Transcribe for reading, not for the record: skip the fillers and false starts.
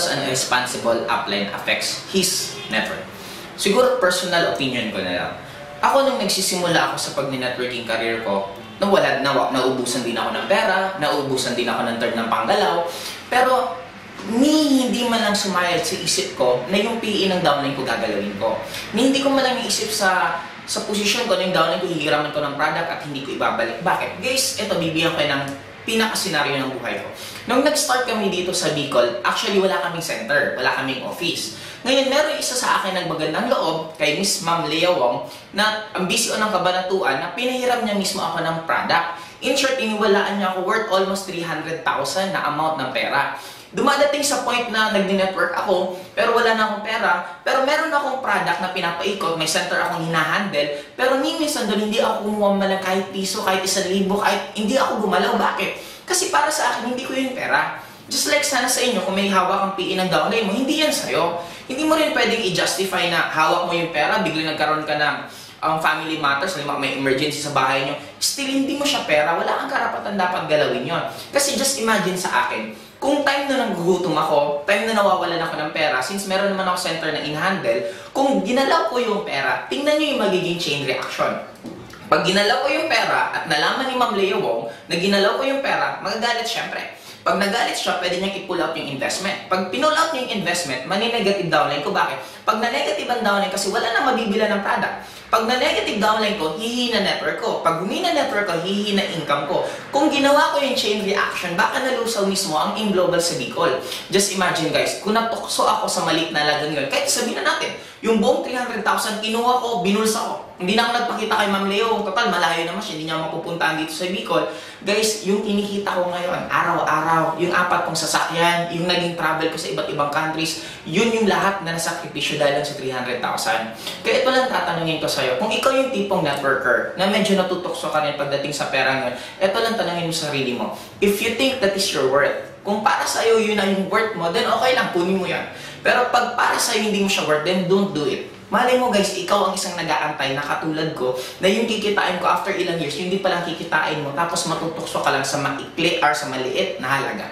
does an irresponsible upline affects his network? Siguro personal opinion ko na lang. Ako nung nagsisimula ako sa pag-networking career ko, naubusan din ako ng pera, naubusan din ako ng turn ng panggalaw, pero hindi man lang sumayad sa isip ko na yung PE ng downline ko gagalawin ko. Hindi ko man lang iisip sa posisyon ko na yung downline ko, hihiraman ko ng product at hindi ko ibabalik. Bakit? Guys, ito, bibigyan ko ng pinaka-senaryo ng buhay ko. Nung nag-start kami dito sa Bicol, actually wala kaming center, wala kaming office. Ngayon, meron isa sa akin ng magandang loob kay Miss Ma'am Lea Wong na ang BCO ng Kabanatuan na pinahiram niya mismo ako ng product. In short, iniwalaan niya ako worth almost 300,000 na amount ng pera. Dumadating sa point na nag-network ako, pero wala na akong pera, pero meron akong product na pinapaikot, may center akong hinahandle, pero minsan doon hindi ako kumuha malang kahit piso, kahit 1,000, kahit hindi ako gumalaw. Bakit? Kasi para sa akin, hindi ko yung pera. Just like sana sa inyo, kung may hawak ang PE ng downline mo, hindi yan sa'yo. Hindi mo rin pwedeng i-justify na hawak mo yung pera, biglang nagkaroon ka ng family matters, may emergency sa bahay nyo, still hindi mo siya pera, wala kang karapatan dapat galawin yon. Kasi just imagine sa akin, kung time na nanggugutom ako, time na nawawalan ako ng pera, since meron naman ako center na in-handle, kung ginalaw ko yung pera, tingnan nyo yung magiging chain reaction. Pag ginalaw ko yung pera at nalaman ni Ma'am Lea Wong na ginalaw ko yung pera, magagalit syempre. Pag nagalit siya, pwede niyang i-pull out yung investment. Pag pinull out niya yung investment, mani-negative downline ko. Bakit? Pag na-negative ang downline kasi wala na mabibila ng product. Pag na-negative downline ko, hihina network ko. Pag humina network ko, hihina income ko. Kung ginawa ko yung chain reaction, baka nalusaw mismo ang AIM Global sa Bicol. Just imagine guys, kung natukso ako sa maliit na lagang yun, kahit sabihin na natin, yung buong 300,000 kinuha ko, binulsa ko. Hindi na ako nagpakita kay Ma'am Leo. Total, malayo naman siya. Hindi niya mapupuntahan dito sa Bicol. Guys, yung kinikita ko ngayon, araw-araw, yung 4 kong sasakyan, yung naging travel ko sa iba't ibang countries, yun yung lahat na nasakripisyo dahil lang sa 300,000. Kaya ito lang tatanungin ko sa'yo. Kung ikaw yung tipong networker na medyo natutokso ka rin pagdating sa pera ngayon, ito lang tanungin mo sa sarili mo. If you think that is your worth, kung para sa'yo yun na yung worth mo, then okay lang, kunin mo yan. Pero pag para sa'yo hindi mo siya worth, then don't do it. Malay mo guys, ikaw ang isang nag-aantay na katulad ko na yung kikitain ko after ilang years, yung hindi palang kikitain mo tapos matutokso ka lang sa maikli or sa maliit na halaga.